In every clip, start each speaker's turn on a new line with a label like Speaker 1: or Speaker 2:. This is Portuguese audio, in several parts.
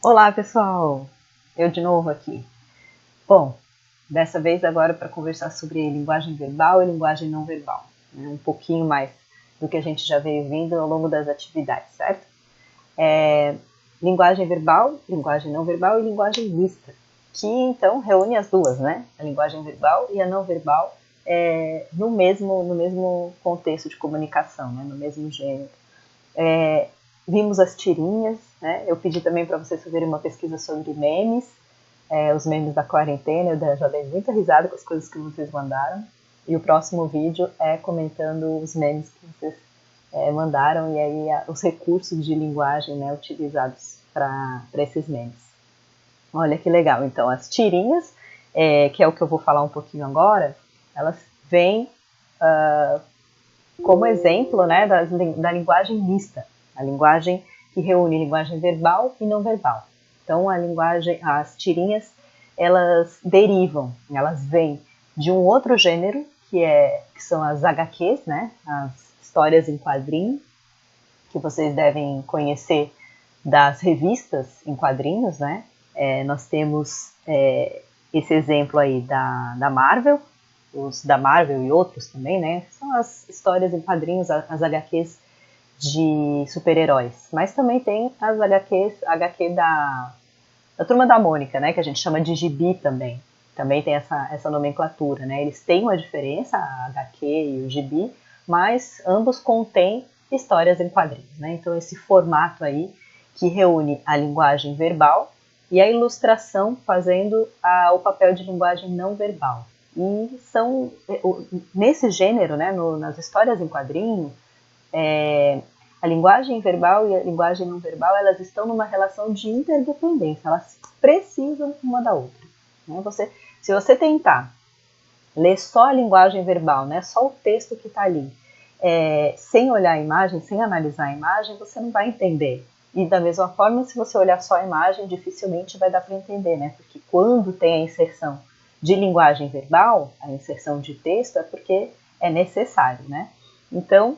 Speaker 1: Olá, pessoal! Eu de novo aqui. Bom, dessa vez agora para conversar sobre linguagem verbal e linguagem não verbal, né? Um pouquinho mais do que a gente já veio vindo ao longo das atividades, certo? Linguagem verbal, linguagem não verbal e linguagem mista, que então reúne as duas, né? A linguagem verbal e a não verbal no mesmo contexto de comunicação, né? No mesmo gênero. Vimos as tirinhas, né? Eu pedi também para vocês fazerem uma pesquisa sobre memes, os memes da quarentena. Eu já dei muita risada com as coisas que vocês mandaram. E o próximo vídeo é comentando os memes que vocês mandaram e aí os recursos de linguagem, né, utilizados para esses memes. Olha que legal. Então, as tirinhas, que é o que eu vou falar um pouquinho agora, elas vêm como exemplo, né, da linguagem mista, a linguagem que reúne linguagem verbal e não verbal. Então, as tirinhas, elas derivam, elas vêm de um outro gênero, que são as HQs, né, as histórias em quadrinho, que vocês devem conhecer das revistas em quadrinhos, né? Nós temos esse exemplo aí da Marvel, os da Marvel e outros também, né? São as histórias em quadrinhos, as HQs de super-heróis. Mas também tem as HQ da Turma da Mônica, né? Que a gente chama de gibi também. Também tem essa nomenclatura, né? Eles têm uma diferença, a HQ e o gibi, mas ambos contêm histórias em quadrinhos, né? Então esse formato aí que reúne a linguagem verbal e a ilustração fazendo o papel de linguagem não verbal. E são, nesse gênero, né, nas histórias em quadrinho, a linguagem verbal e a linguagem não verbal, elas estão numa relação de interdependência, elas precisam uma da outra. Né? Se você tentar ler só a linguagem verbal, né, só o texto que está ali, sem olhar a imagem, sem analisar a imagem, você não vai entender. E da mesma forma, se você olhar só a imagem, dificilmente vai dar para entender, né? Porque quando tem a inserção de linguagem verbal, a inserção de texto, é porque é necessário, né? Então,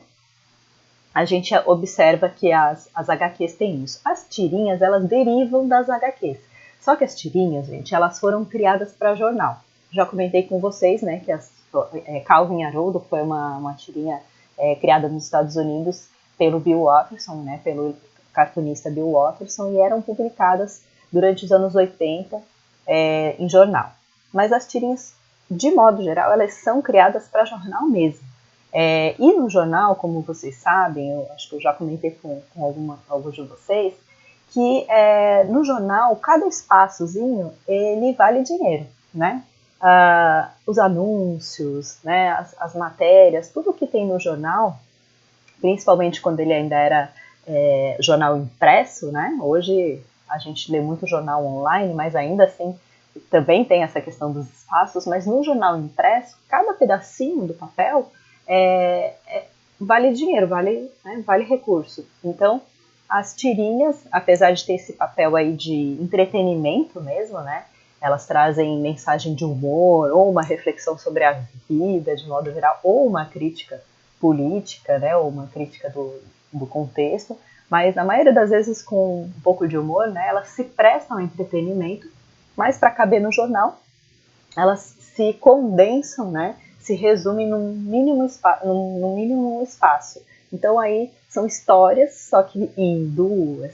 Speaker 1: a gente observa que as HQs têm isso. As tirinhas, elas derivam das HQs. Só que as tirinhas, gente, elas foram criadas para jornal. Já comentei com vocês, né, que Calvin e Haroldo foi uma tirinha criada nos Estados Unidos pelo Bill Watterson, né, pelo cartunista Bill Watterson, e eram publicadas durante os anos 80 em jornal. Mas as tirinhas, de modo geral, elas são criadas para jornal mesmo. E no jornal, como vocês sabem, eu acho que eu já comentei com alguns de vocês, que no jornal, cada espaçozinho, ele vale dinheiro, né? Os anúncios, né, as matérias, tudo que tem no jornal, principalmente quando ele ainda era jornal impresso, né? Hoje a gente lê muito jornal online, mas ainda assim também tem essa questão dos espaços, mas no jornal impresso, cada pedacinho do papel vale dinheiro, vale recurso. Então, as tirinhas, apesar de ter esse papel aí de entretenimento mesmo, né? Elas trazem mensagem de humor, ou uma reflexão sobre a vida, de modo geral, ou uma crítica política, né? Ou uma crítica do contexto. Mas, na maioria das vezes, com um pouco de humor, né? Elas se prestam a entretenimento, mas para caber no jornal, elas se condensam, né? Se resumem num mínimo espaço. Então aí são histórias, só que em dois,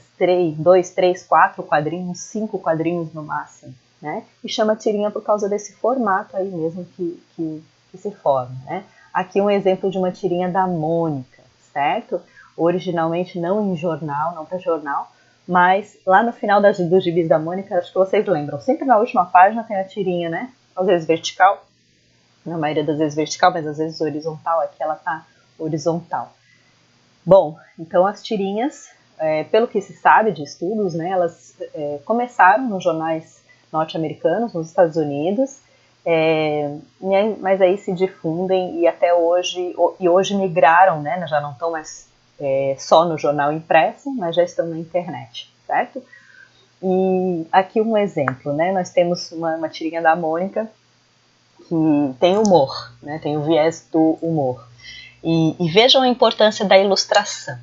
Speaker 1: três, quatro quadrinhos, 5 quadrinhos no máximo, né? E chama tirinha por causa desse formato aí mesmo que se forma, né? Aqui um exemplo de uma tirinha da Mônica, certo? Originalmente não em jornal, não para jornal, mas lá no final dos gibis da Mônica, acho que vocês lembram, sempre na última página tem a tirinha, né? Às vezes vertical, na maioria das vezes vertical, mas às vezes horizontal, aqui ela tá horizontal. Bom, então as tirinhas, pelo que se sabe de estudos, né, elas começaram nos jornais norte-americanos, nos Estados Unidos, mas aí se difundem e até hoje migraram, né, já não estão mais só no jornal impresso, mas já estão na internet, certo? E aqui um exemplo, né, nós temos uma tirinha da Mônica que tem humor, né, tem o viés do humor. E vejam a importância da ilustração,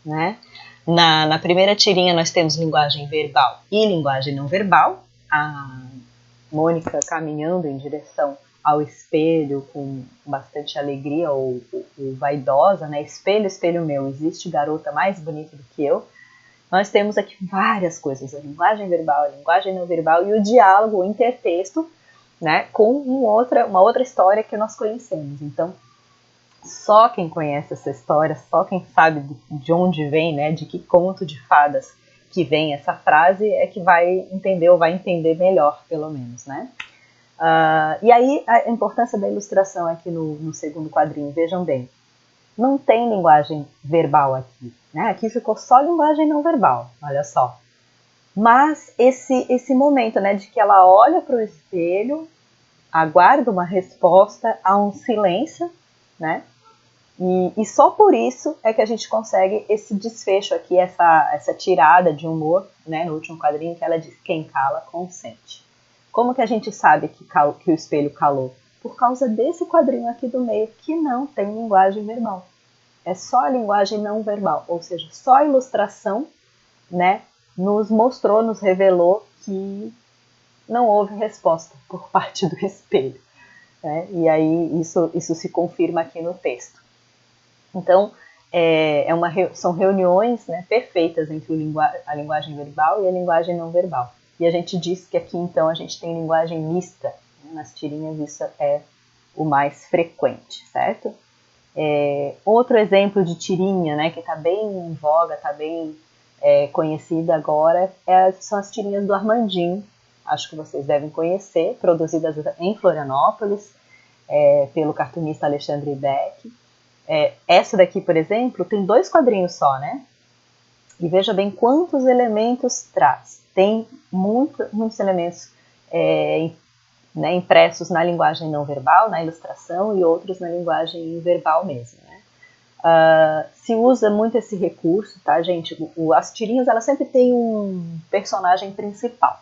Speaker 1: né? Na primeira tirinha nós temos linguagem verbal e linguagem não verbal. A Mônica caminhando em direção ao espelho com bastante alegria ou vaidosa, né? Espelho, espelho meu, existe garota mais bonita do que eu. Nós temos aqui várias coisas, a linguagem verbal, a linguagem não verbal e o diálogo, o intertexto, né, com uma outra história que nós conhecemos. Então, só quem conhece essa história, só quem sabe de onde vem, né, de que conto de fadas que vem essa frase é que vai entender ou vai entender melhor, pelo menos, né? E aí a importância da ilustração aqui no segundo quadrinho, vejam bem, não tem linguagem verbal aqui, né? Aqui ficou só linguagem não verbal, olha só. Mas esse momento, né, de que ela olha para o espelho, aguarda uma resposta, há um silêncio, né? E só por isso é que a gente consegue esse desfecho aqui, essa tirada de humor, né, no último quadrinho, que ela diz: quem cala, consente. Como que a gente sabe que o espelho calou? Por causa desse quadrinho aqui do meio, que não tem linguagem verbal. É só a linguagem não verbal, ou seja, só a ilustração, né, nos mostrou, nos revelou que não houve resposta por parte do espelho, né? E aí isso se confirma aqui no texto. Então, são reuniões, né, perfeitas entre a linguagem verbal e a linguagem não verbal. E a gente diz que aqui, então, a gente tem linguagem mista, né? Nas tirinhas isso é o mais frequente, certo? Outro exemplo de tirinha, né, que está bem em voga, está bem conhecida agora, são as tirinhas do Armandinho. Acho que vocês devem conhecer, produzidas em Florianópolis, pelo cartunista Alexandre Beck. Essa daqui, por exemplo, tem 2 quadrinhos só, né? E veja bem quantos elementos traz. Tem muitos elementos né, impressos na linguagem não verbal, na ilustração, e outros na linguagem verbal mesmo, né? Se usa muito esse recurso, tá, gente? As tirinhas, elas sempre têm um personagem principal.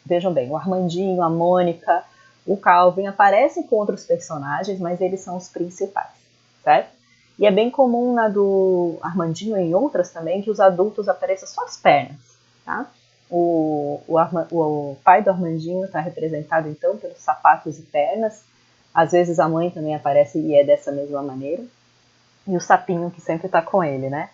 Speaker 1: Vejam bem, o Armandinho, a Mônica, o Calvin aparecem com outros personagens, mas eles são os principais, certo? E é bem comum na do Armandinho e em outras também que os adultos apareçam só as pernas, tá? O pai do Armandinho está representado então pelos sapatos e pernas. Às vezes a mãe também aparece e é dessa mesma maneira. E o sapinho que sempre está com ele, né?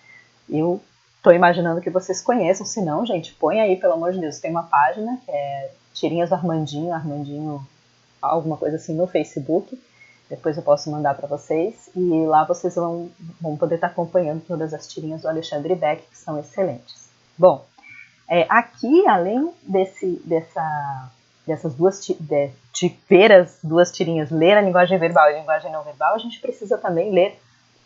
Speaker 1: Eu tô imaginando que vocês conheçam, se não, gente, põe aí, pelo amor de Deus. Tem uma página que é Tirinhas do Armandinho, alguma coisa assim, no Facebook. Depois eu posso mandar para vocês. E lá vocês vão poder estar acompanhando todas as tirinhas do Alexandre Beck, que são excelentes. Bom, aqui, além dessas de ver as 2 tirinhas, ler a linguagem verbal e a linguagem não verbal, a gente precisa também ler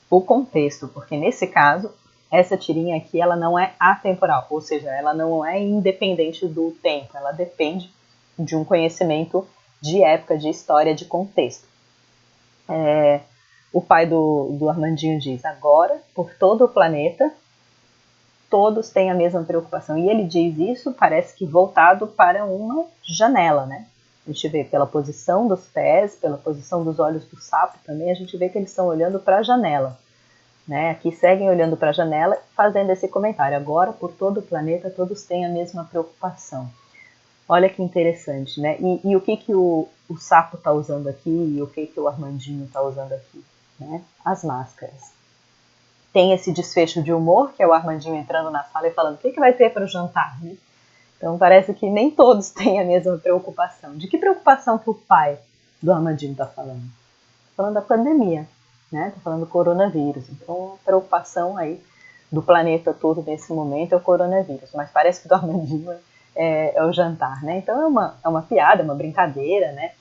Speaker 1: o contexto, porque nesse caso, essa tirinha aqui, ela não é atemporal, ou seja, ela não é independente do tempo, ela depende de um conhecimento de época, de história, de contexto. O pai do Armandinho diz: agora, por todo o planeta, todos têm a mesma preocupação. E ele diz isso, parece que voltado para uma janela, né? A gente vê pela posição dos pés, pela posição dos olhos do sapo também, a gente vê que eles estão olhando para a janela, né? Aqui seguem olhando para a janela, fazendo esse comentário: agora, por todo o planeta, todos têm a mesma preocupação. Olha que interessante, né? E o que o sapo está usando aqui e o que o Armandinho está usando aqui, né? As máscaras. Tem esse desfecho de humor, que é o Armandinho entrando na sala e falando: o que vai ter para o jantar, né? Então parece que nem todos têm a mesma preocupação. De que preocupação que o pai do Armandinho está falando? Está falando da pandemia, né? Está falando do coronavírus. Então a preocupação aí do planeta todo nesse momento é o coronavírus. Mas parece que do Armandinho é o jantar, né? Então é uma piada, uma brincadeira, né?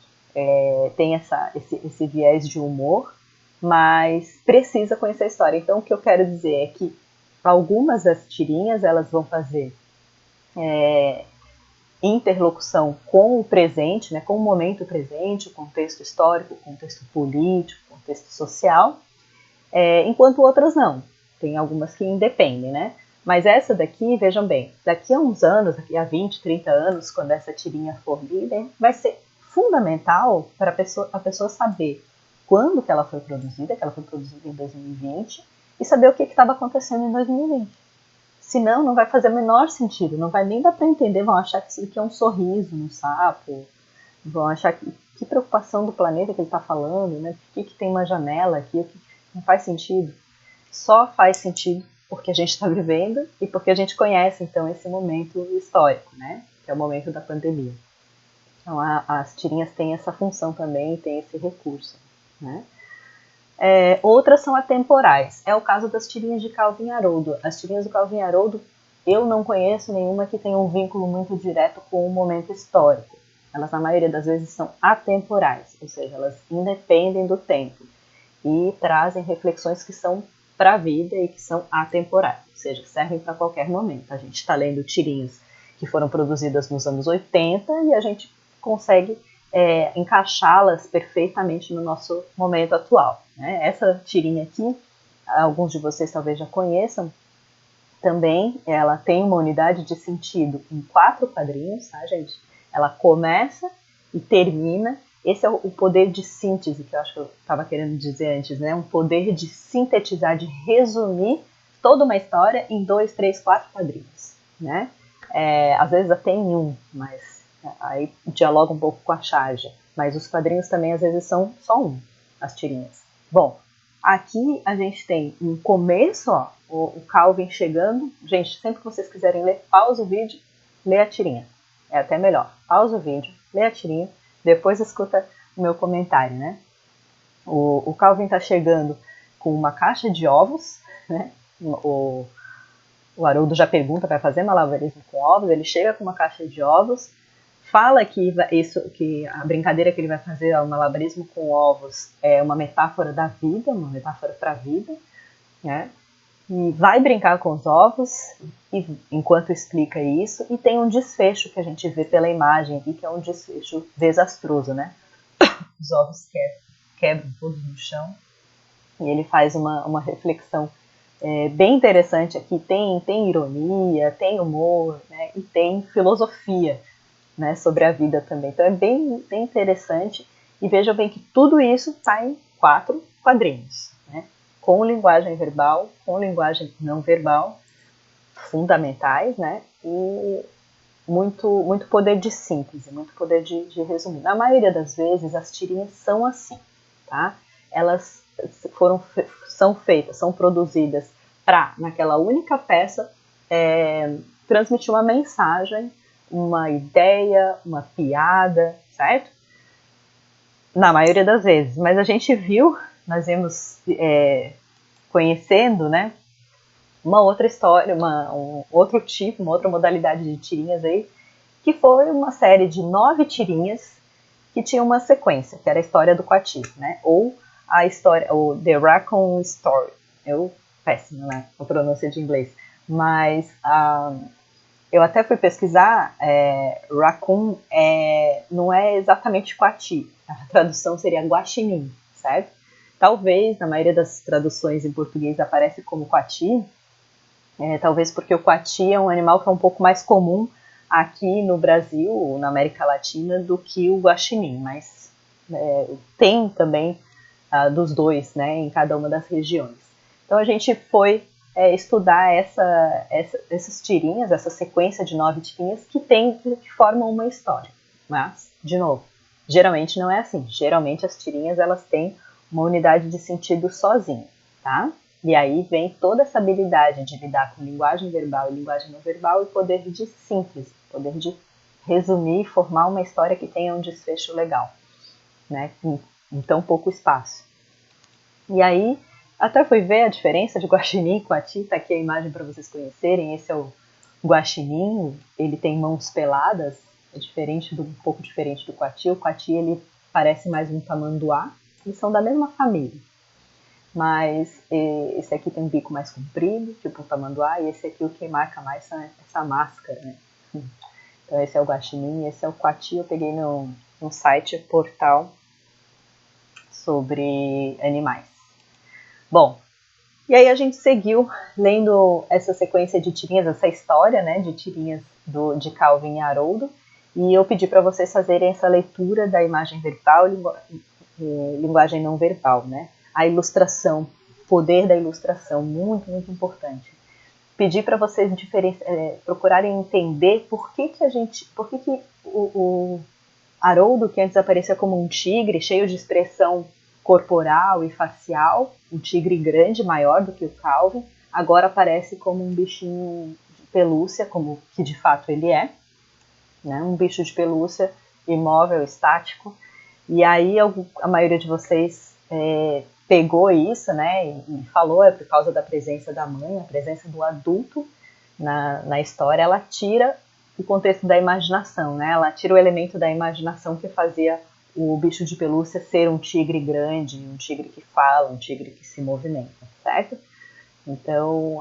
Speaker 1: Tem esse viés de humor, mas precisa conhecer a história. Então o que eu quero dizer é que algumas das tirinhas elas vão fazer interlocução com o presente, né, com o momento presente, o contexto histórico, o contexto político, o contexto social, enquanto outras não. Tem algumas que independem, né? Mas essa daqui, vejam bem, daqui a uns anos, daqui a 20, 30 anos, quando essa tirinha for lida, vai ser fundamental para a pessoa saber quando que ela foi produzida em 2020, e saber o que estava acontecendo em 2020. Senão, não vai fazer o menor sentido, não vai nem dar para entender, vão achar que isso aqui é um sorriso no sapo, vão achar que preocupação do planeta que ele está falando, né? Por que tem uma janela aqui? Não faz sentido. Só faz sentido porque a gente está vivendo e porque a gente conhece, então, esse momento histórico, né? Que é o momento da pandemia. Então, as tirinhas têm essa função também, têm esse recurso, né? Outras são atemporais. É o caso das tirinhas de Calvin e Haroldo. As tirinhas do Calvin e Haroldo, eu não conheço nenhuma que tenha um vínculo muito direto com o momento histórico. Elas, na maioria das vezes, são atemporais, ou seja, elas independem do tempo e trazem reflexões que são para a vida e que são atemporais, ou seja, servem para qualquer momento. A gente está lendo tirinhas que foram produzidas nos anos 80 e a gente consegue encaixá-las perfeitamente no nosso momento atual, né? Essa tirinha aqui, alguns de vocês talvez já conheçam, também ela tem uma unidade de sentido em 4 quadrinhos, tá, gente? Ela começa e termina. Esse é o poder de síntese que eu acho que eu estava querendo dizer antes, né? Um poder de sintetizar, de resumir toda uma história em 2, 3, 4 quadrinhos, né? Às vezes até em um, mas aí dialoga um pouco com a charge. Mas os quadrinhos também às vezes são só um, as tirinhas. Bom, aqui a gente tem um começo, ó, o Calvin chegando. Gente, sempre que vocês quiserem ler, pausa o vídeo, lê a tirinha. É até melhor. Pausa o vídeo, lê a tirinha, depois escuta o meu comentário, né? O Calvin tá chegando com uma caixa de ovos, né? O Haroldo já pergunta, vai fazer malabarismo com ovos? Ele chega com uma caixa de ovos, fala que a brincadeira que ele vai fazer, o malabarismo com ovos, é uma metáfora da vida, uma metáfora para a vida, né? E vai brincar com os ovos enquanto explica isso, e tem um desfecho que a gente vê pela imagem aqui, que é um desfecho desastroso, né? Os ovos quebram todos no chão, e ele faz uma reflexão bem interessante aqui. Tem ironia, tem humor, né? E tem filosofia, né, sobre a vida também. Então é bem interessante, e vejam bem que tudo isso está em 4 quadrinhos, né? Com linguagem verbal, com linguagem não verbal, fundamentais, né? E muito poder de síntese, muito poder de resumir. Na maioria das vezes, as tirinhas são assim, tá? Elas são feitas, são produzidas para, naquela única peça, transmitir uma mensagem, uma ideia, uma piada, certo? Na maioria das vezes. Mas a gente viu, nós vimos conhecendo, né, uma outra história, um outro tipo, uma outra modalidade de tirinhas aí, que foi uma série de 9 tirinhas que tinha uma sequência, que era a história do Coati, né? Ou a história, o The Raccoon Story. Péssimo, né? A pronúncia de inglês. Mas eu até fui pesquisar, Raccoon não é exatamente Coati, a tradução seria guaxinim, certo? Talvez, na maioria das traduções em português aparece como Coati, talvez porque o coati é um animal que é um pouco mais comum aqui no Brasil, na América Latina, do que o guaxinim, mas tem também dos dois, né, em cada uma das regiões. Então a gente foi estudar essas tirinhas, essa sequência de 9 tirinhas que formam uma história. Mas, de novo, geralmente não é assim. Geralmente as tirinhas elas têm uma unidade de sentido sozinha, tá? E aí vem toda essa habilidade de lidar com linguagem verbal e linguagem não verbal e poder de síntese, poder de resumir e formar uma história que tenha um desfecho legal, né? Em tão pouco espaço. E aí, até fui ver a diferença de guaxinim e coati, tá aqui a imagem para vocês conhecerem. Esse é o guaxinim, ele tem mãos peladas, um pouco diferente do coati. O coati, ele parece mais um tamanduá, eles são da mesma família. Mas esse aqui tem um bico mais comprido, tipo um tamanduá, e esse aqui o que marca mais é essa máscara, né? Então esse é o guaxinim, esse é o coati. Eu peguei num site, portal sobre animais. Bom, e aí a gente seguiu lendo essa sequência de tirinhas, essa história, né, de tirinhas de Calvin e Haroldo, e eu pedi para vocês fazerem essa leitura da imagem verbal e linguagem não verbal, né? A ilustração, poder da ilustração, muito, muito importante. pedir para vocês procurarem entender por que o Haroldo, que antes aparecia como um tigre, cheio de expressão corporal e facial, um tigre grande, maior do que o Calvin, agora aparece como um bichinho de pelúcia, como que de fato ele é, né? Um bicho de pelúcia, imóvel, estático. E aí a maioria de vocês pegou isso, né, e falou, é por causa da presença da mãe, a presença do adulto na história, ela tira o contexto da imaginação, né, ela tira o elemento da imaginação que fazia o bicho de pelúcia ser um tigre grande, um tigre que fala, um tigre que se movimenta, certo? Então,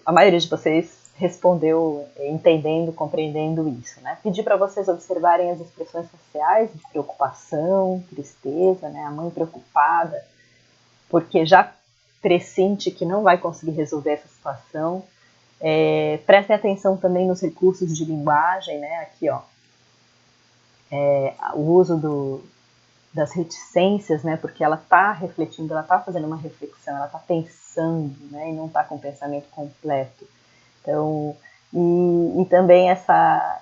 Speaker 1: a maioria de vocês respondeu entendendo, compreendendo isso, né? Pedi para vocês observarem as expressões faciais de preocupação, tristeza, né? A mãe preocupada, porque já pressente que não vai conseguir resolver essa situação. Prestem atenção também nos recursos de linguagem, né? Aqui, ó, o uso das reticências, né? Porque ela está refletindo, ela está fazendo uma reflexão, ela está pensando, né? E não está com o pensamento completo. Então, e também essa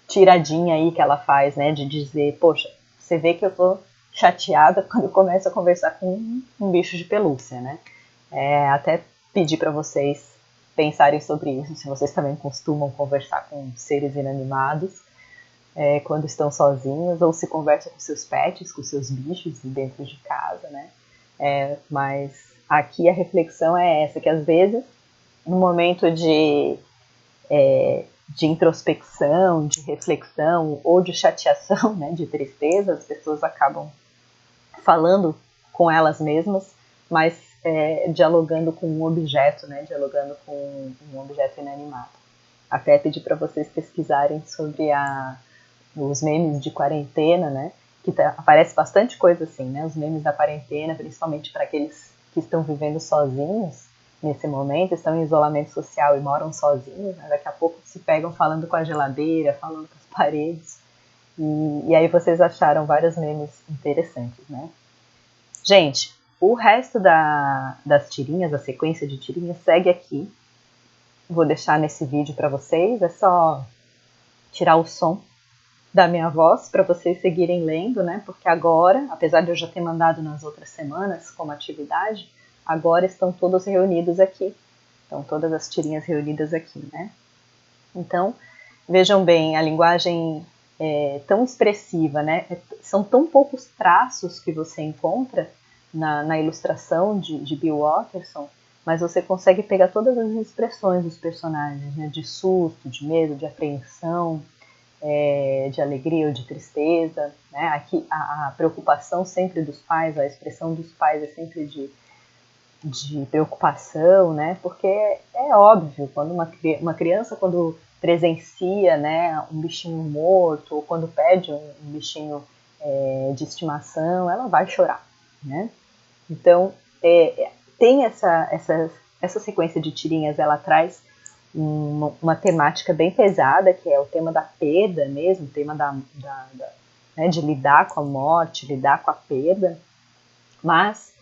Speaker 1: tiradinha aí que ela faz, né? De dizer, poxa, você vê que eu tô chateada quando eu começo a conversar com um bicho de pelúcia, né? Até pedir para vocês pensarem sobre isso, se vocês também costumam conversar com seres inanimados, quando estão sozinhos, ou se conversam com seus pets, com seus bichos dentro de casa, né? Mas aqui a reflexão é essa, que às vezes, no momento de introspecção, de reflexão ou de chateação, né, de tristeza, as pessoas acabam falando com elas mesmas, mas dialogando com um objeto, né, dialogando com um objeto inanimado. Até pedi para vocês pesquisarem sobre os memes de quarentena, né, que aparece bastante coisa assim, né, os memes da quarentena, principalmente para aqueles que estão vivendo sozinhos nesse momento, estão em isolamento social e moram sozinhos, né, daqui a pouco se pegam falando com a geladeira, falando com as paredes, e aí vocês acharam vários memes interessantes, né. Gente, o resto das tirinhas, a sequência de tirinhas, segue aqui. Vou deixar nesse vídeo para vocês, é só tirar o som da minha voz para vocês seguirem lendo, né? Porque agora, apesar de eu já ter mandado nas outras semanas como atividade, agora estão todos reunidos aqui. Estão todas as tirinhas reunidas aqui, né? Então, vejam bem, a linguagem é tão expressiva, né? São tão poucos traços que você encontra na ilustração de Bill Watterson, mas você consegue pegar todas as expressões dos personagens, né? De susto, de medo, de apreensão, de alegria ou de tristeza, né? Aqui a preocupação sempre dos pais, a expressão dos pais é sempre de preocupação, né? Porque é óbvio, quando uma criança quando presencia, né, um bichinho morto ou quando perde um bichinho de estimação, ela vai chorar, né? Então tem essa sequência de tirinhas, ela traz uma temática bem pesada, que é o tema da perda mesmo, o tema né, de lidar com a morte, lidar com a perda, mas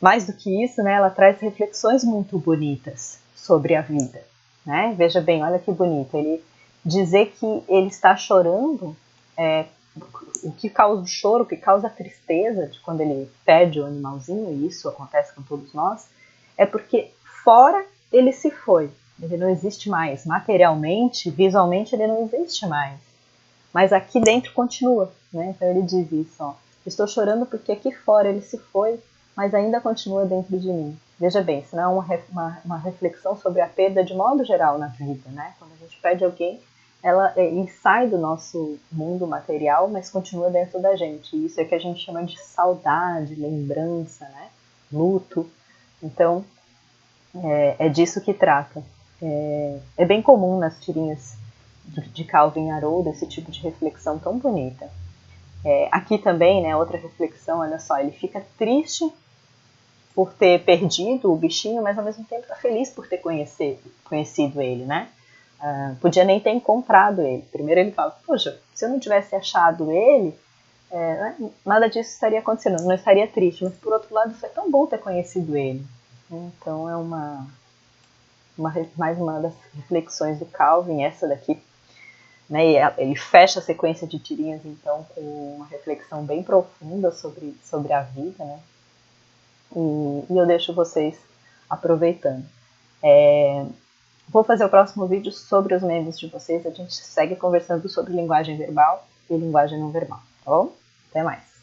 Speaker 1: mais do que isso, né, ela traz reflexões muito bonitas sobre a vida, né? Veja bem, olha que bonito, ele dizer que ele está chorando, o que causa o choro, o que causa a tristeza de quando ele perde o animalzinho, e isso acontece com todos nós, é porque fora ele se foi, ele não existe mais, materialmente, visualmente ele não existe mais, mas aqui dentro continua, né? Então ele diz isso, ó, estou chorando porque aqui fora ele se foi, mas ainda continua dentro de mim. Veja bem, isso não é uma reflexão sobre a perda de modo geral na vida, né? Quando a gente perde alguém, ele sai do nosso mundo material, mas continua dentro da gente. E isso é que a gente chama de saudade, lembrança, né? Luto. Então, é disso que trata. É bem comum nas tirinhas de Calvin e Haroldo esse tipo de reflexão tão bonita. Aqui também, né, outra reflexão, olha só, ele fica triste por ter perdido o bichinho, mas ao mesmo tempo está feliz por ter conhecido ele, né? Podia nem ter encontrado ele. Primeiro ele fala, poxa, se eu não tivesse achado ele, nada disso estaria acontecendo, não estaria triste, mas por outro lado foi tão bom ter conhecido ele. Então é mais uma das reflexões do Calvin, essa daqui, né? E ele fecha a sequência de tirinhas, então, com uma reflexão bem profunda sobre a vida, né? E eu deixo vocês aproveitando. Vou fazer o próximo vídeo sobre os memes de vocês. A gente segue conversando sobre linguagem verbal e linguagem não verbal, tá bom? Até mais!